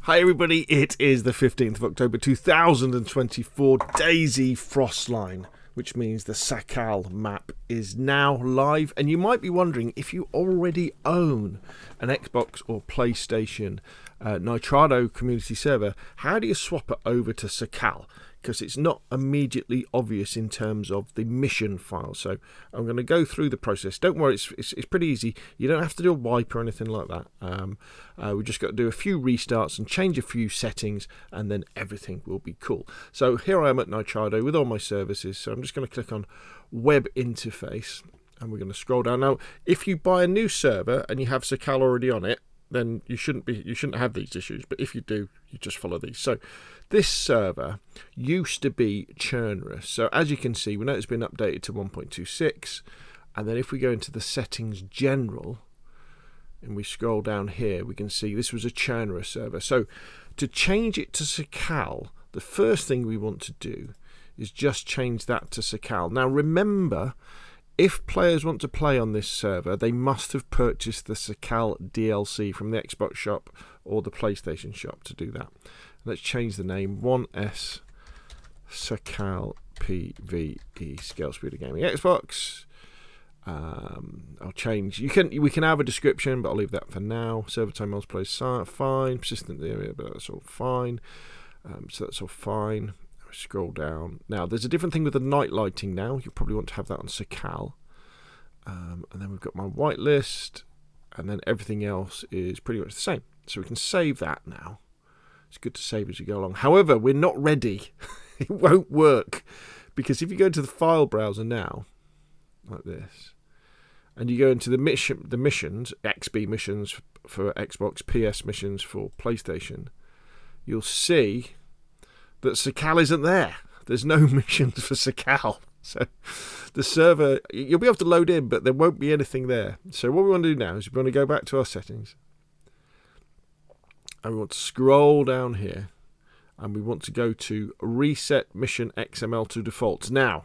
Hi everybody, it is the 15th of October 2024, DayZ Frostline, which means the Sakhal map is now live, and you might be wondering if you already own an Xbox or PlayStation Nitrado community server, how do you swap it over to Sakhal? Because it's not immediately obvious in terms of the mission file. So I'm going to go through the process. Don't worry, it's pretty easy. You don't have to do a wipe or anything like that. We just got to do a few restarts and change a few settings, and then everything will be cool. So here I am at Nitrado with all my services. So I'm just going to click on Web Interface, and we're going to scroll down. Now, if you buy a new server and you have Sakhal already on it, then you shouldn't have these issues. But if you do, you just follow these. So this server used to be Chernarus. So as you can see, we know it's been updated to 1.26. And then if we go into the settings general and we scroll down here, we can see this was a Chernarus server. So to change it to Sakhal, the first thing we want to do is just change that to Sakhal. Now remember, if players want to play on this server, they must have purchased the Sakhal DLC from the Xbox shop or the PlayStation shop to do that. Let's change the name, 1S Sakhal PvE Scale Speed of Gaming Xbox. I'll change. We can have a description, but I'll leave that for now. Server time multiplayer fine. Persistent area, but that's all fine. So that's all fine. Scroll down. Now, there's a different thing with the night lighting now. You'll probably want to have that on Sakhal. And then we've got my whitelist, and then everything else is pretty much the same. So we can save that now. It's good to save as you go along. However, we're not ready. It won't work. Because if you go into the file browser now, like this, and you go into the missions, XB missions for Xbox, PS missions for PlayStation, you'll see that Sakhal isn't there. There's no missions for Sakhal. So the server, you'll be able to load in, but there won't be anything there. So what we want to do now is we want to go back to our settings. And we want to scroll down here. And we want to go to Reset Mission XML to Default. Now,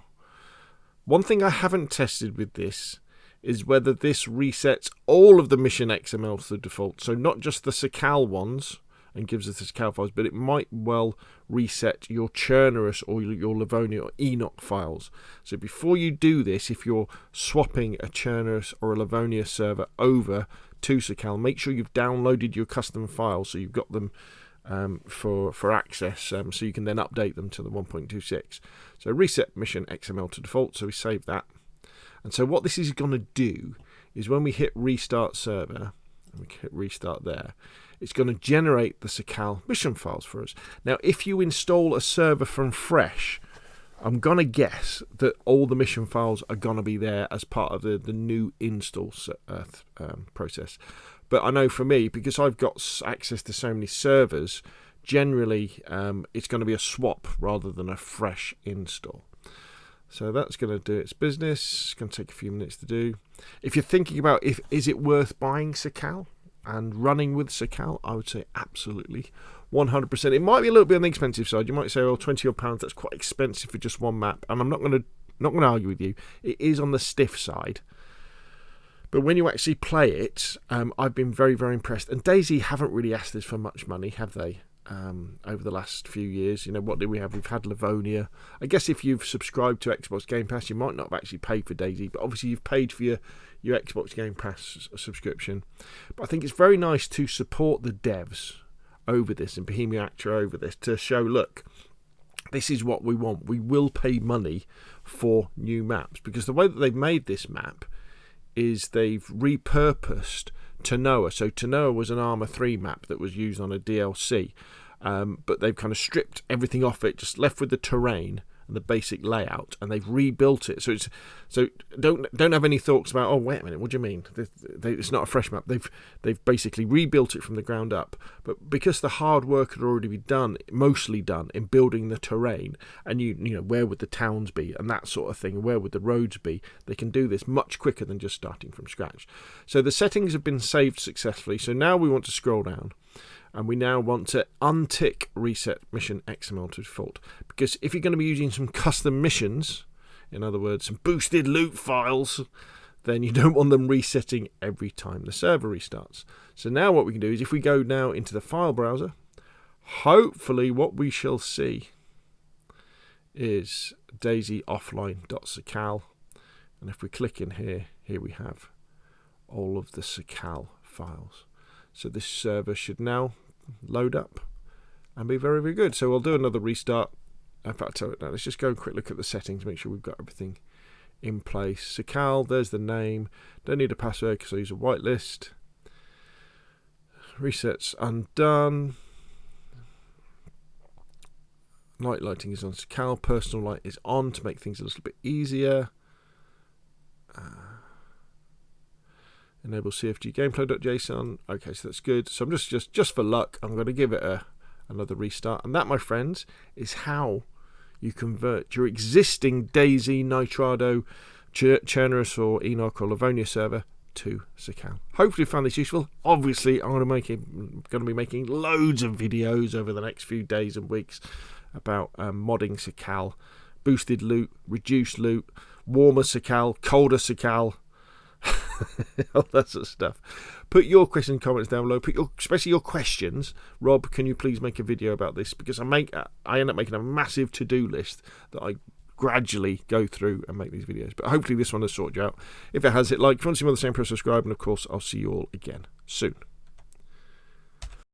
one thing I haven't tested with this is whether this resets all of the Mission XML to default. So not just the Sakhal ones, and gives us the Sakhal files, but it might well reset your Chernarus or your Livonia or Enoch files. So before you do this, if you're swapping a Chernarus or a Livonia server over to Sakhal, make sure you've downloaded your custom files so you've got them for access, so you can then update them to the 1.26. So reset mission XML to default, so we save that. And so what this is going to do is when we hit restart server, and we hit restart there, it's going to generate the Sakhal mission files for us. Now, if you install a server from fresh, I'm going to guess that all the mission files are going to be there as part of the new install process. But I know for me, because I've got access to so many servers, generally it's going to be a swap rather than a fresh install. So that's going to do its business. It's going to take a few minutes to do. If you're thinking about is it worth buying Sakhal and running with Sakhal, I would say absolutely, 100%. It might be a little bit on the expensive side. You might say, "Oh, £20 that's quite expensive for just one map." And I'm not going to argue with you. It is on the stiff side. But when you actually play it, I've been very, very impressed. And DayZ haven't really asked us for much money, have they? Over the last few years, what do we have? We've had Livonia. I guess if you've subscribed to Xbox Game Pass, you might not have actually paid for DayZ, but obviously you've paid for your Xbox Game Pass subscription. But I think it's very nice to support the devs over this and Bohemia Actor over this to show, look, this is what we want. We will pay money for new maps, because the way that they've made this map is they've repurposed Chernarus. So Chernarus was an Arma 3 map that was used on a DLC, but they've kind of stripped everything off it, just left with the terrain and the basic layout, and they've rebuilt it. So don't have any thoughts about, oh wait a minute, what do you mean? It's not a fresh map. They've basically rebuilt it from the ground up. But because the hard work had already been done, mostly done in building the terrain, and you know where would the towns be and that sort of thing, and where would the roads be, they can do this much quicker than just starting from scratch. So the settings have been saved successfully. So now we want to scroll down. And we now want to untick Reset Mission XML to default. Because if you're going to be using some custom missions, in other words, some boosted loot files, then you don't want them resetting every time the server restarts. So now what we can do is if we go now into the file browser, hopefully what we shall see is dayzOffline.sakhal, and if we click in here, we have all of the Sakhal files. So this server should now load up and be very, very good. So we'll do another restart. In fact, let's just go and quick look at the settings, make sure we've got everything in place. Sakhal, there's the name. Don't need a password because I use a whitelist. Resets undone. Night lighting is on Sakhal. Personal light is on to make things a little bit easier. Enable CFG gameplay.json. Okay, so that's good. So I'm just for luck, I'm going to give it another restart. And that, my friends, is how you convert your existing DayZ, Nitrado, Chernarus or Enoch or Livonia server to Sakhal. Hopefully you found this useful. Obviously, I'm going to be making loads of videos over the next few days and weeks about modding Sakhal, boosted loot, reduced loot, warmer Sakhal, colder Sakhal, all that sort of stuff. Put your questions and comments down below. Especially your questions. Rob, can you please make a video about this? Because I end up making a massive to-do list that I gradually go through and make these videos. But hopefully this one has sorted you out. If it has, hit like. If you want to see more of the same, press subscribe. And of course, I'll see you all again soon.